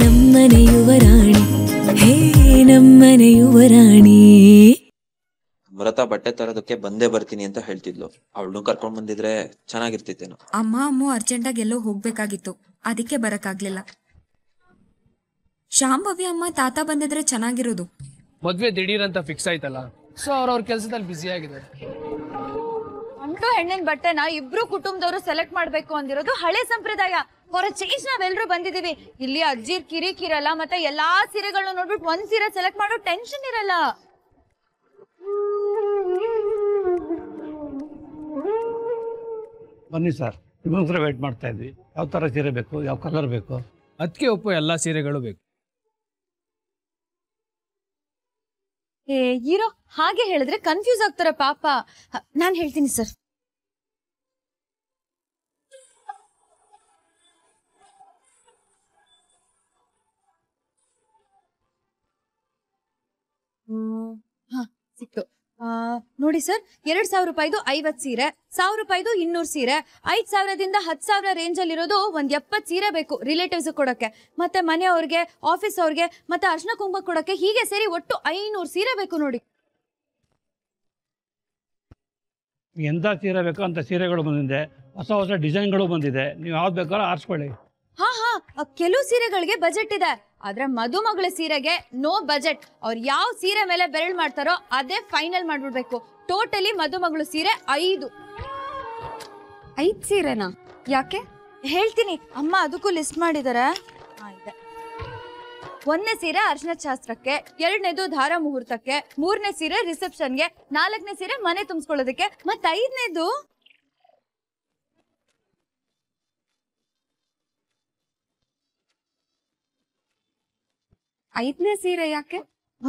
ನಮ್ಮನೆ ಯುವರಾಣಿ ಹೇ ನಮ್ಮನೆ ಯುವರಾಣಿ. ಅಮೃತ ಬಟ್ಟೆ ತರೋದಕ್ಕೆ ಬಂದೇ ಬರ್ತೀನಿ ಅಂತ ಹೇಳ್ತಿದ್ಲು. ಅವಳನ್ನು ಕರ್ಕೊಂಡ್ ಬಂದಿದ್ರೆ ಚೆನ್ನಾಗಿರ್ತಿತ್ತೇನೋ. ಅಮ್ಮ ಅರ್ಜೆಂಟಾಗಿ ಎಲ್ಲೋ ಹೋಗ್ಬೇಕಾಗಿತ್ತು, ಅದಕ್ಕೆ ಬರಕ್ಕಾಗ್ಲಿಲ್ಲ. ಶಾಂಭವಿ ಅಮ್ಮ ತಾತ ಬಂದಿದ್ರೆ ಚೆನ್ನಾಗಿರೋದು. ಮದ್ವೆ ದಿಢೀರ್ ಅಂತ ಫಿಕ್ಸ್ ಆಯ್ತಲ್ಲ, ಸೊ ಅವ್ರ ಕೆಲ್ಸದಲ್ಲಿ ಬ್ಯುಸಿ ಆಗಿದ್ದಾರೆ. ಗಂಡು ಹೆಣ್ಣಿನ ಬಟ್ಟೆನ ಇಬ್ರು ಕುಟುಂಬದವರು ಸೆಲೆಕ್ಟ್ ಮಾಡ್ಬೇಕು ಅಂದಿರೋದು ಹಳೆ ಸಂಪ್ರದಾಯ. ಹೊರ ಚೇಂಜ್ ನಾವೆಲ್ಲರೂ ಬಂದಿದೀವಿ. ಇಲ್ಲಿ ಅಜ್ಜಿರ್ ಕಿರಿಕಿರಲ್ಲ, ಮತ್ತೆ ಎಲ್ಲಾ ಸೀರೆಗಳನ್ನ ನೋಡ್ಬಿಟ್ಟು ಒಂದ್ ಸೀರೆ ಸೆಲೆಕ್ಟ್ ಮಾಡೋ ಟೆನ್ಷನ್ ಇರಲ್ಲ. ಬನ್ನಿ ಸರ್, ನಿಮಗೋಸ್ಕರ ವೇಟ್ ಮಾಡ್ತಾ ಇದ್ವಿ. ಯಾವ ತರ ಸೀರೆ ಬೇಕು, ಯಾವ ಕಲರ್ ಬೇಕು? ಅದಕ್ಕೆ ಒಪ್ಪೋ ಎಲ್ಲಾ ಸೀರೆಗಳು ಬೇಕು. ಹೀರೋ ಹಾಗೆ ಹೇಳಿದ್ರೆ ಕನ್ಫ್ಯೂಸ್ ಆಗ್ತಾರ ಪಾಪ. ನಾನ್ ಹೇಳ್ತೀನಿ ಸರ್. ಸಿಕ್ತು. ನೋಡಿ ಸರ್, 2000 ರೂಪಾಯಿದು 50 ಸೀರೆ, 1000 ರೂಪಾಯಿದು 200 ಸೀರೆ, 5000ದಿಂದ 10,000 ರೇಂಜ್ ಅಲ್ಲಿ ಇರೋದು ಒಂದ್ 70 ಸೀರೆ ಬೇಕು ರಿಲೇಟಿವ್ಸ್ ಕೊಡಕ್ಕೆ, ಮತ್ತೆ ಮನೆಯವ್ರಿಗೆ, ಆಫೀಸ್ ಅವ್ರಿಗೆ, ಮತ್ತೆ ಅರ್ಶನ ಕುಂಕುಮ ಕೊಡಕ್ಕೆ. ಹೀಗೆ ಸೇರಿ ಒಟ್ಟು 500 ಸೀರೆ ಬೇಕು ನೋಡಿ. ಎಂತ ಸೀರೆ ಬೇಕೋ ಅಂತ ಸೀರೆಗಳು ಬಂದಿದೆ, ಹೊಸ ಹೊಸ ಡಿಸೈನ್ಗಳು ಬಂದಿದೆ. ನೀವು ಯಾವ್ದು ಬೇಕಾದ್ರೂ ಆರಿಸ್ಕೊಳ್ಳಿ. ಹಾ, ಕೆಲವು ಸೀರೆಗಳಿಗೆ ಬಜೆಟ್ ಇದೆ, ಆದ್ರೆ ಮದುಮಗಳ ಸೀರೆಗೆ ನೋ ಬಜೆಟ್. ಅವ್ರು ಯಾವ ಸೀರೆ ಮೇಲೆ ಬೆರಳು ಮಾಡ್ತಾರೋ ಅದೇ ಫೈನಲ್ ಮಾಡ್ಬಿಡ್ಬೇಕು. ಟೋಟಲಿ ಮದುಮಗಳು ಸೀರೆ 5 ಸೀರೆನಾ? ಯಾಕೆ ಹೇಳ್ತೀನಿ, ಅಮ್ಮ ಅದಕ್ಕೂ ಲಿಸ್ಟ್ ಮಾಡಿದಾರೆ. ಒಂದನೇ ಸೀರೆ ಅರ್ಶನ ಶಾಸ್ತ್ರಕ್ಕೆ, 2ನೇದು ಧಾರ ಮುಹೂರ್ತಕ್ಕೆ, 3ನೇ ಸೀರೆ ರಿಸೆಪ್ಷನ್ಗೆ, 4ನೇ ಸೀರೆ ಮನೆ ತುಂಬಿಸ್ಕೊಳ್ಳೋದಕ್ಕೆ, ಮತ್ತೆ 5ನೇದು ಸೀರೆ ಯಾಕೆ?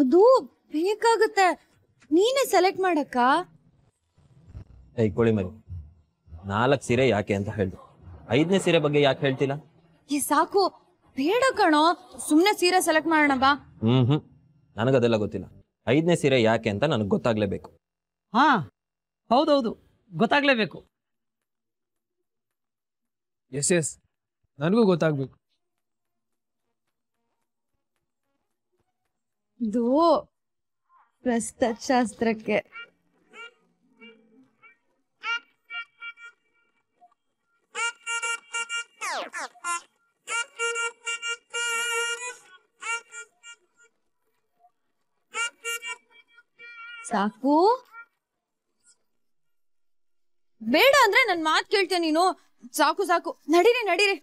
ಅದು ಬೇಕಾಗುತ್ತೆ, ನೀನೇ ಸೆಲೆಕ್ಟ್ ಮಾಡಕ್ಕ. ಕೋಳಿ ಮರಿ, 4 ಸೀರೆ ಯಾಕೆ ಅಂತ ಹೇಳ್ದು, 5ನೇ ಸೀರೆ ಬಗ್ಗೆ ಯಾಕೆ ಹೇಳ್ತಿಲ್ಲ? ಸಾಕು, ಬೇಡ ಕಣೋ, ಸುಮ್ನೆ ಸೀರೆ ಸೆಲೆಕ್ಟ್ ಮಾಡೋಣ ಬಾ. ನನಗದೆಲ್ಲ ಗೊತ್ತಿಲ್ಲ. 5ನೇ ಸೀರೆ ಯಾಕೆ ಅಂತ ನನಗೆ ಗೊತ್ತಾಗ್ಲೇಬೇಕು. ಹಾ, ಹೌದೌದು, ಗೊತ್ತಾಗ್ಲೇಬೇಕು. ಎಸ್, ನನಗೂ ಗೊತ್ತಾಗ್ಬೇಕು. ಇದು ಪ್ರಸ್ತಶಾಸ್ತ್ರಕ್ಕೆ. ಸಾಕು, ಬೇಡ ಅಂದ್ರೆ ನನ್ ಮಾತ್ ಕೇಳ್ತೇನೆ ನೀನು. ಸಾಕು ಸಾಕು, ನಡೀರಿ ನಡೀರಿ.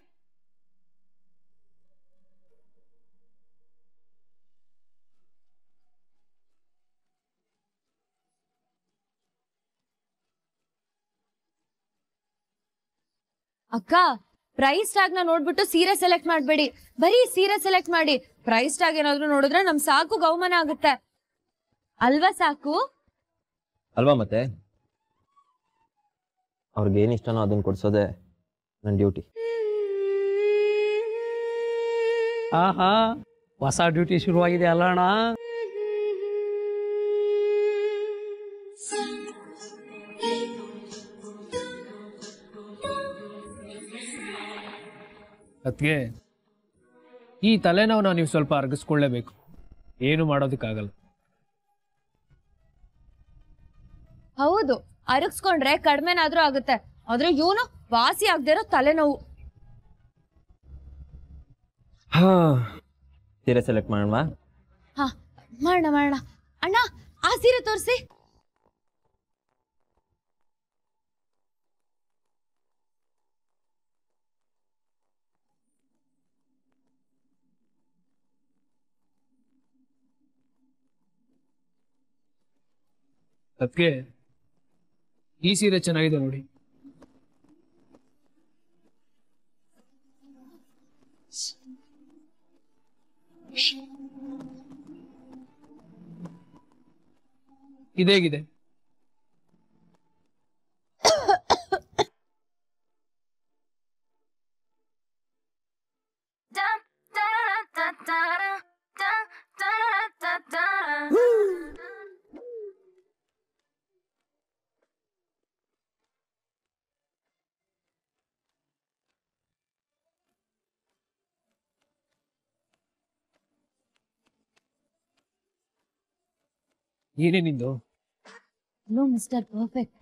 ಅಕ್ಕ, ಪ್ರೈಸ್ ಟ್ಯಾಗ್ ನ ನೋಡ್ಬಿಟ್ಟು ಸೀರೆ ಸೆಲೆಕ್ಟ್ ಮಾಡ್ಬೇಡಿ, ಬರೀ ಸೀರೆ ಸೆಲೆಕ್ಟ್ ಮಾಡಿ. ಪ್ರೈಸ್ ಟ್ಯಾಗ್ ಏನಾದ್ರು ನೋಡಿದ್ರೆ ನಮ್ ಸಾಕು ಅವಮಾನ ಆಗುತ್ತೆ ಅಲ್ವಾ? ಸಾಕು ಅಲ್ವಾ? ಮತ್ತೆ ಅವ್ರಿಗೇನ್ ಇಷ್ಟನೋ ಅದನ್ನ ಕೊಡ್ಸೋದೆ ನನ್ನ ಡ್ಯೂಟಿ. ಆಹಾ, ಹೊಸ ಡ್ಯೂಟಿ ಶುರುವಾಗಿದೆ ಅಲ್ಲ ಅಣ್ಣ? ಅದಕ್ಕೆ ಈ ತಲೆನೋವನ್ನ ನೀವು ಸ್ವಲ್ಪ ಅರ್ಗಿಸ್ಕೊಳ್ಳೇಬೇಕು, ಏನು ಮಾಡೋದಕ್ಕಾಗಲ್ಲ. ಹೌದು, ಅರಗಿಸ್ಕೊಂಡ್ರೆ ಕಡಿಮೆನಾದ್ರೂ ಆಗುತ್ತೆ, ಆದ್ರೆ ಇವನು ವಾಸಿ ಆಗದಿರೋ ತಲೆನೋವು. ಸೀರೆ ಸೆಲೆಕ್ಟ್ ಮಾಡೋಣ. ಹಾ, ಮಾಡೋಣ ಮಾಡೋಣ. ಅಣ್ಣ, ಆ ಸೀರೆ ತೋರಿಸಿ. ಅದಕ್ಕೆ ಈ ಸೀರೆ ಚೆನ್ನಾಗಿದೆ ನೋಡಿ. ಇದೇಗಿದೆ? ಏನೇ ನಿಂದು? ಹಲೋ ಮಿಸ್ಟರ್ ಪರ್ಫೆಕ್ಟ್,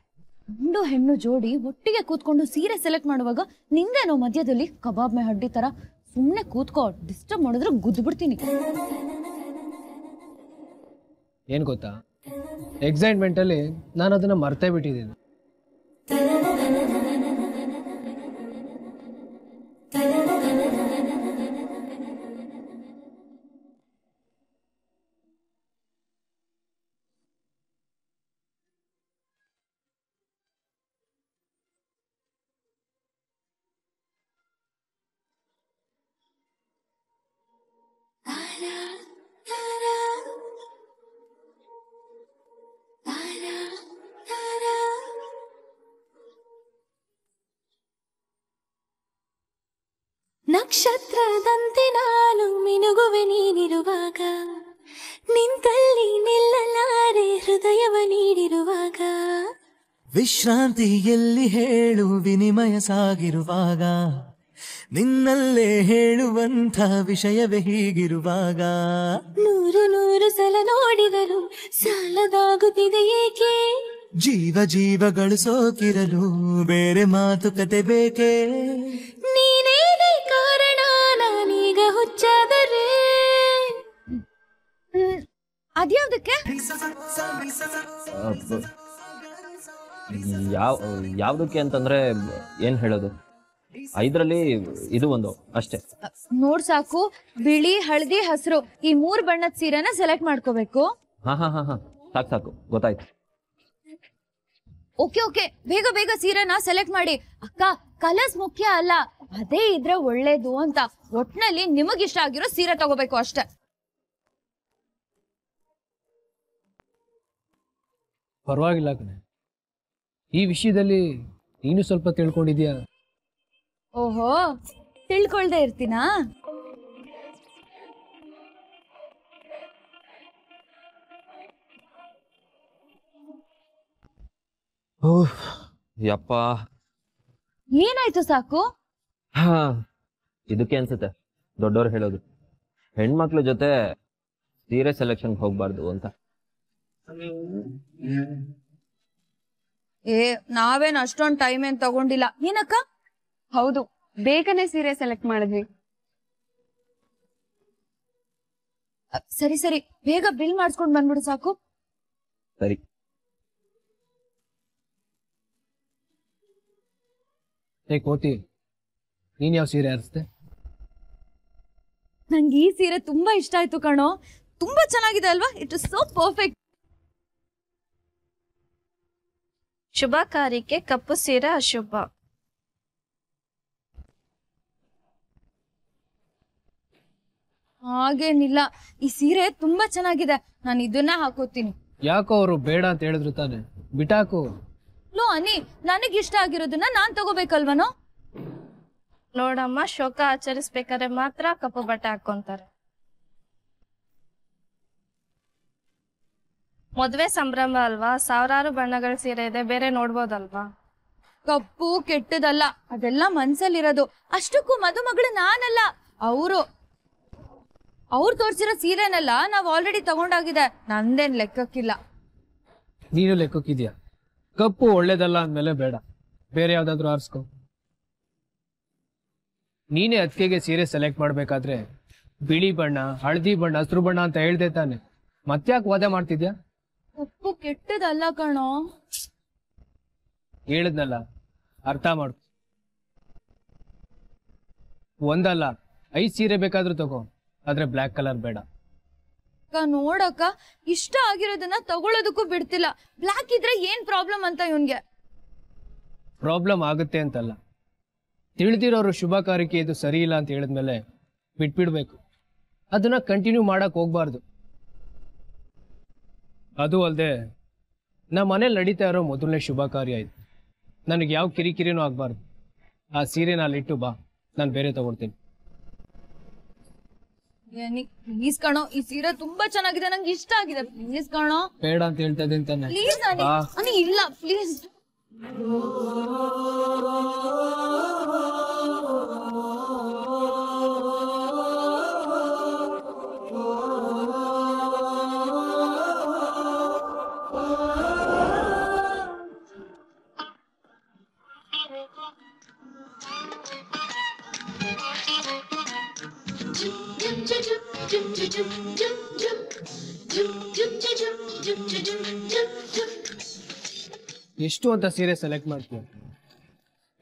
ಗಂಡು ಹೆಣ್ಣು ಜೋಡಿ ಒಟ್ಟಿಗೆ ಕೂತ್ಕೊಂಡು ಸೀರೆ ಸೆಲೆಕ್ಟ್ ಮಾಡುವಾಗ ನಿಂದೇನೋ ಮಧ್ಯದಲ್ಲಿ ಕಬಾಬ್ ಮೇ ಹಡ್ಡಿ ತರ. ಸುಮ್ಮನೆ ಕೂತ್ಕೋ, ಡಿಸ್ಟರ್ಬ್ ಮಾಡಿದ್ರೆ ಗುದ್ದು ಬಿಡ್ತೀನಿ. ಏನ್ ಗೊತ್ತಾ, ಎಕ್ಸೈಟ್ಮೆಂಟ್ ಅಲ್ಲಿ ನಾನು ಅದನ್ನ ಮರ್ತೇ ಬಿಟ್ಟಿದ್ದೀನಿ. ನಕ್ಷತ್ರದಂತೆ ನಾನು ಮಿನುಗುವೆ ನೀನಿರುವಾಗ, ನಿಂತಲ್ಲಿ ನಿಲ್ಲಲಾರೆ ಹೃದಯವ ನೀಡಿರುವಾಗ, ವಿಶ್ರಾಂತಿಯಲ್ಲಿ ಹೇಳು ವಿನಿಮಯ ಸಾಗಿರುವಾಗ, ನಿನ್ನಲ್ಲೇ ಹೇಳುವಂಥ ವಿಷಯವೇ ಹೀಗಿರುವಾಗ, ನೂರು ನೂರು ಸಲ ನೋಡಿದರು ಸಾಲದಾಗುತ್ತಿದೆ ಏಕೆ, ಜೀವ ಜೀವಗಳು ಸೋಕಿರಲು ಬೇರೆ ಮಾತುಕತೆ ಬೇಕೆ, ನೀನೇನೇ ಕಾರಣ ನಾನೀಗ ಹುಚ್ಚಾದರೆ. ಅದ್ಯಾವ್ದಕ್ಕೆ? ಯಾವ್ದಕ್ಕೆ ಅಂತಂದ್ರೆ ಏನ್ ಹೇಳೋದು, 5ರಲ್ಲಿ ಇದು ಒಂದು ಅಷ್ಟೇ. ನೋಡ್ ಸಾಕು, ಬಿಳಿ ಹಳದಿ ಹಸಿರು ಈ 3 ಬಣ್ಣದ ಸೀರೆನ ಸೆಲೆಕ್ಟ್ ಮಾಡ್ಕೋಬೇಕು. ಹಾ ಹಾ ಹಾ ಹಾ ಸಾಕು ಸಾಕು ಗೊತ್ತಾಯ್ತು. ಓಕೆ ಓಕೆ, ಬೇಗ ಬೇಗ ಸೀರೆನ ಸೆಲೆಕ್ಟ್ ಮಾಡಿ. ಅಕ್ಕ, ಕಲರ್ಸ್ ಮುಖ್ಯ ಅಲ್ಲ, ಅದೇ ಇದ್ರೆ ಒಳ್ಳೇದು ಅಂತ. ಒಟ್ನಲ್ಲಿ ನಿಮಗಿಷ್ಟ ಆಗಿರೋ ಸೀರೆ ತಗೋಬೇಕು ಅಷ್ಟೇ. ಪರವಾಗಿಲ್ಲ ಕಣೆ, ಈ ವಿಷಯದಲ್ಲಿ ನೀನು ಸ್ವಲ್ಪ ತಿಳ್ಕೊಂಡಿದ್ಯಾ. ಓಹೋ, ತಿಳ್ಕೊಳ್ದೆ ಇರ್ತೀನಾ? ಯಪ್ಪ, ಏನಾಯ್ತು ಸಾಕು? ಹಾ ಇದಕ್ಕೆ ಅನ್ಸುತ್ತೆ ದೊಡ್ಡವ್ರು ಹೇಳೋದು, ಹೆಣ್ಮಕ್ಳ ಜೊತೆ ಸೀರೆ ಸೆಲೆಕ್ಷನ್ ಹೋಗ್ಬಾರ್ದು ಅಂತ. ನಾವೇನ್ ಅಷ್ಟೊಂದ್ ಟೈಮ್ ಏನ್ ತಗೊಂಡಿಲ್ಲ. ಏನಕ್ಕ? ಹೌದು, ಬೇಗನೆ ಸೀರೆ ಸೆಲೆಕ್ಟ್ ಮಾಡಿದ್ವಿ. ಸರಿ ಸರಿ, ಬೇಗ ಬಿಲ್ ಮಾಡಿಸ್ಕೊಂಡ್ ಬಂದ್ಬಿಡು ಸಾಕು. ಸರಿ. ಕೋತಿ, ನೀನ್ ಯಾವ ಸೀರೆ ಆರಿಸ್ದೆ? ನಂಗೆ ಈ ಸೀರೆ ತುಂಬಾ ಇಷ್ಟ ಆಯ್ತು ಕಣೋ. ತುಂಬಾ ಚೆನ್ನಾಗಿದೆ ಅಲ್ವಾ? It is so perfect. ಶುಭ ಕಾರ್ಯಕ್ಕೆ ಕಪ್ಪು ಸೀರೆ ಅಶುಭ. ಹಾಗೇನಿಲ್ಲ, ಈ ಸೀರೆ ತುಂಬಾ ಚೆನ್ನಾಗಿದೆ. ನಾನು ಇದನ್ನ ಹಾಕೋತೀನಿ. ಯಾಕೋ ಅವರು ಬೇಡ ಅಂತ ಹೇಳಿದ್ರು ತಾನೆ, ಬಿಟಾಕು. ಲೋ ಅನಿ, ನನಗಿಷ್ಟ ಆಗಿರೋದನ್ನ ನಾನ್ ತಗೋಬೇಕಲ್ವನೋ? ನೋಡಮ್ಮ, ಶೋಕ ಆಚರಿಸ್ಬೇಕಾದ್ರೆ ಮಾತ್ರ ಕಪ್ಪು ಬಟ್ಟೆ ಹಾಕೊಂತಾರೆ. ಮದ್ವೆ ಸಂಭ್ರಮ ಅಲ್ವಾ, ಸಾವಿರಾರು ಬಣ್ಣಗಳ ಸೀರೆ ಇದೆ, ಬೇರೆ ನೋಡ್ಬೋದಲ್ವಾ. ಕಪ್ಪು ಕೆಟ್ಟದಲ್ಲ, ಅದೆಲ್ಲ ಮನ್ಸಲ್ಲಿರೋದು. ಅಷ್ಟಕ್ಕೂ ಮದುಮಗಳು ನಾನಲ್ಲ, ಅವ್ರು ತೋರ್ಸಿರೋ ಸೀರೆನೆಲ್ಲ ನಾವ್ ಆಲ್ರೆಡಿ ತಗೊಂಡಾಗಿದೆ. ನಂದೇನ್ ಲೆಕ್ಕಕ್ಕಿಲ್ಲ. ನೀನು ಲೆಕ್ಕಕ್ಕಿದ್ಯಾ? ಕಪ್ಪು ಒಳ್ಳೇದಲ್ಲ ಅಂದ್ಮೇಲೆ ಬೇಡ, ಬೇರೆ ಯಾವ್ದಾದ್ರು ಆರಿಸ್ಕೊ. ನೀನೇ ಅತ್ತಿಗೆಗೆ ಸೀರೆ ಸೆಲೆಕ್ಟ್ ಮಾಡ್ಬೇಕಾದ್ರೆ ಬಿಳಿ ಬಣ್ಣ, ಹಳದಿ ಬಣ್ಣ, ಹಸಿರು ಬಣ್ಣ ಅಂತ ಹೇಳ್ದೆ ತಾನೆ, ಮತ್ತ್ಯಾಕೆ ವಾದ ಮಾಡ್ತಿದ್ಯಾ? ಕಪ್ಪು ಕೆಟ್ಟದಲ್ಲ ಕಣೋ. ಹೇಳಿದ್ನಲ್ಲ, ಅರ್ಥ ಮಾಡು. ಒಂದಲ್ಲ 5 ಸೀರೆ ಬೇಕಾದ್ರೂ ತಗೋ, ಆದ್ರೆ ಬ್ಲ್ಯಾಕ್ ಕಲರ್ ಬೇಡ. ನೋಡಕ್ಕ, ಇಷ್ಟ ಆಗಿರೋದನ್ನ ತಗೊಳ್ಳೋದಕ್ಕೂ ಬಿಡ್ತಿಲ್ಲ. ಬ್ಲ್ಯಾಕ್ ಇದ್ರೆ ಏನ್ ಪ್ರಾಬ್ಲಮ್ ಅಂತ ಇವನ್ಗೆ? ಪ್ರಾಬ್ಲಮ್ ಆಗುತ್ತೆ ಅಂತಲ್ಲ, ತಿಳಿದಿರೋರು ಶುಭ ಕಾರ್ಯಕ್ಕೆ ಇದು ಸರಿ ಇಲ್ಲ ಅಂತ ಹೇಳಿದ್ಮೇಲೆ ಬಿಟ್ಬಿಡ್ಬೇಕು. ಅದನ್ನ ಕಂಟಿನ್ಯೂ ಮಾಡಕ್ ಹೋಗ್ಬಾರ್ದು. ಅದು ಅಲ್ಲದೆ ನಮ್ಮ ಮನೇಲಿ ನಡೀತಾ ಇರೋ ಮೊದಲನೇ ಶುಭ ಕಾರ್ಯ ಇದು. ನನಗೆ ಯಾವ ಕಿರಿಕಿರಿನೂ ಆಗ್ಬಾರ್ದು. ಆ ಸೀರೆನ ಅಲ್ಲಿಟ್ಟು ಬಾ, ನಾನು ಬೇರೆ ತಗೊಳ್ತೀನಿ. ಪ್ಲೀಸ್ ಕಣೋ, ಈ ಸೀರೆ ತುಂಬಾ ಚೆನ್ನಾಗಿದೆ, ನಂಗೆ ಇಷ್ಟ ಆಗಿದೆ. ಪ್ಲೀಸ್ ಕಣೋ. ಬೇಡ ಅಂತ ಹೇಳ್ತಾ ಇದ್ದೀನಿ ತಾನೆ. ಪ್ಲೀಸ್ ಅನಿ, ಇಲ್ಲ ಪ್ಲೀಸ್. ಎಷ್ಟು ಅಂತ ಸೀರೆ ಸೆಲೆಕ್ಟ್ ಮಾಡ್ತೀಯ?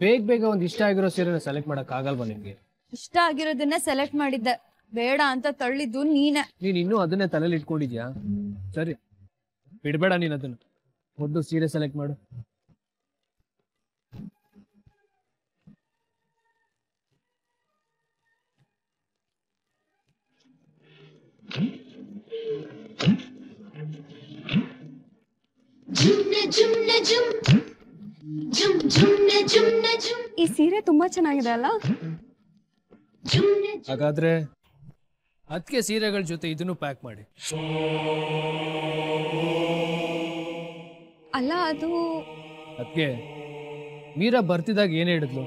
ಬೇಗ ಬೇಗ ಒಂದು ಇಷ್ಟ ಆಗಿರೋ ಸೀರೆನ ಸೆಲೆಕ್ಟ್ ಮಾಡಕ್ ಆಗಲ್ವಾ ನಿಮ್ಗೆ? ಇಷ್ಟ ಆಗಿರೋದನ್ನೇ ಸೆಲೆಕ್ಟ್ ಮಾಡಿದ್ದೆ, ಬೇಡ ಅಂತ ತಳ್ಳಿದ್ದು ನೀನೆ. ನೀನ್ ಇನ್ನೂ ಅದನ್ನೇ ತಲೆಯಲ್ಲಿ ಇಟ್ಕೊಂಡಿದ್ಯಾ? ಸರಿ ಬಿಡ್ಬೇಡ ನೀನ್ ಅದನ್ನ, ಮೊದಲು ಸೀರೆ ಸೆಲೆಕ್ಟ್ ಮಾಡು. ಈ ಸೀರೆ ತುಂಬಾ ಚೆನ್ನಾಗಿದೆ ಅಲ್ಲ? ಹಾಗಾದ್ರೆ ಅದಕ್ಕೆ ಸೀರೆಗಳ ಜೊತೆ ಇದನ್ನು ಪ್ಯಾಕ್ ಮಾಡಿ. ಅಲ್ಲ ಅದು ಅದಕ್ಕೆ ಮೀರಾ ಬರ್ತಿದಾಗ ಏನೇ ಹೇಳಿದ್ಲು,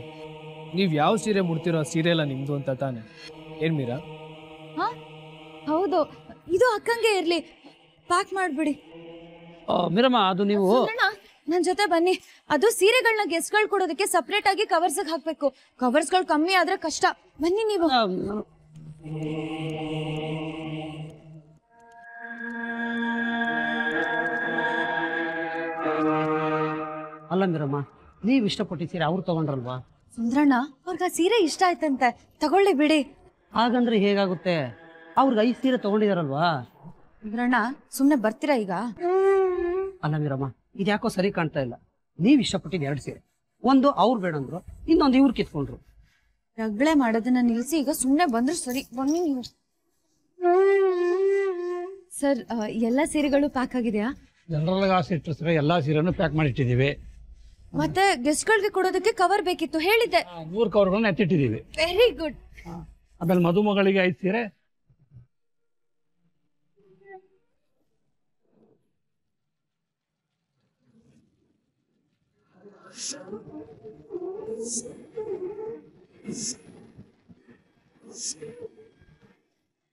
ನೀವ್ ಯಾವ ಸೀರೆ ಮುಡ್ತಿರೋ ಆ ಸೀರೆ ಎಲ್ಲ ನಿಮ್ದು ಅಂತ ತಾನೆ? ಏನ್ ಮೀರಾ? ಹಾ ಹೌದು, ಇದು ಅಕ್ಕಂಗೆ ಇರ್ಲಿ, ಪ್ಯಾಕ್ ಮಾಡ್ಬಿಡಿ. ಮೀರಮ್ಮ ಅದು ನೀವು ನನ್ ಜೊತೆ ಬನ್ನಿ. ಅದು ಸೀರೆಗಳನ್ನ ಗೆಸ್ಟ್ಗಳು ಕೊಡೋದಕ್ಕೆ ಸಪ್ರೇಟ್ ಆಗಿ ಕವರ್ಸ್ ಹಾಕ್ಬೇಕು. ಕವರ್ಸ್ಗಳು ಕಮ್ಮಿ ಆದ್ರೆ ಕಷ್ಟ. ಬನ್ನಿ ನೀವು. ಅಲ್ಲ ಮೀರಮ್ಮ, ನೀವ್ ಇಷ್ಟಪಟ್ಟಿ ಸೀರೆ ಅವ್ರು ತಗೊಂಡ್ರಲ್ವಾ? ಸುಂದ್ರಣ್ಣ ಅವ್ರಿಗೆ ಆ ಸೀರೆ ಇಷ್ಟ ಆಯ್ತಂತೆ, ತಗೊಳ್ಳಿ ಬಿಡಿ. ಹಾಗಂದ್ರೆ ಹೇಗಾಗುತ್ತೆ? ಅವ್ರಿಗೆ 5 ಸೀರೆ ತಗೊಂಡಿದಾರಲ್ವಾ? ಸುಂದ್ರಣ್ಣ ಸುಮ್ನೆ ಬರ್ತೀರಾ ಈಗ? ಅಲ್ಲ ಮೀರಮ್ಮ, ಇದ್ಯಾಕೋ ಸರಿ ಕಾಣ್ತಾ ಇಲ್ಲ. ನೀವ್ ಇಷ್ಟಪಟ್ಟಿದ್ 2 ಸೀರೆ, ಒಂದು ಅವ್ರು ಬೇಡಂದ್ರು, ಇನ್ನೊಂದು ಇವ್ರು ಕಿತ್ಕೊಂಡ್ರು. ರಗಳೆ ಮಾಡೋದನ್ನ ನಿಲ್ಸಿ ಈಗ ಸುಮ್ನೆ ಬಂದ್ರು ಸರಿ. ಬನ್ನಿ ನೀವು. ಸರ್, ಎಲ್ಲ ಸೀರೆಗಳು ಪ್ಯಾಕ್ ಆಗಿದೆಯಾ? ಜನರಲ್ ಆಸೆ ಇಟ್ಟಿರ್ತಾರೆ, ಎಲ್ಲಾ ಸೀರೆನೂ ಪ್ಯಾಕ್ ಮಾಡಿಟ್ಟಿದ್ದೀವಿ. ಮತ್ತೆ ಗೆಸ್ಟ್ಗಳಿಗೆ ಕೊಡೋದಕ್ಕೆ ಕವರ್ ಬೇಕಿತ್ತು, ಹೇಳಿದ್ದೆ. 3 ಕವರ್ಗಳನ್ನ ಎತ್ತಿಟ್ಟಿದ್ದೀವಿ. Very good. ಆಮೇಲೆ ಮದುಮಗಳಿಗೆ 5 ಸೀರೆ,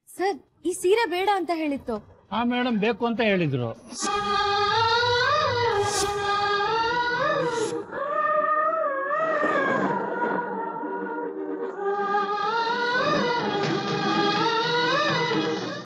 ಸರ್, ಈ ಸೀರೆ ಬೇಡ ಅಂತ ಹೇಳಿತ್ತು. ಮೇಡಮ್ ಬೇಕು ಅಂತ ಹೇಳಿದ್ರು.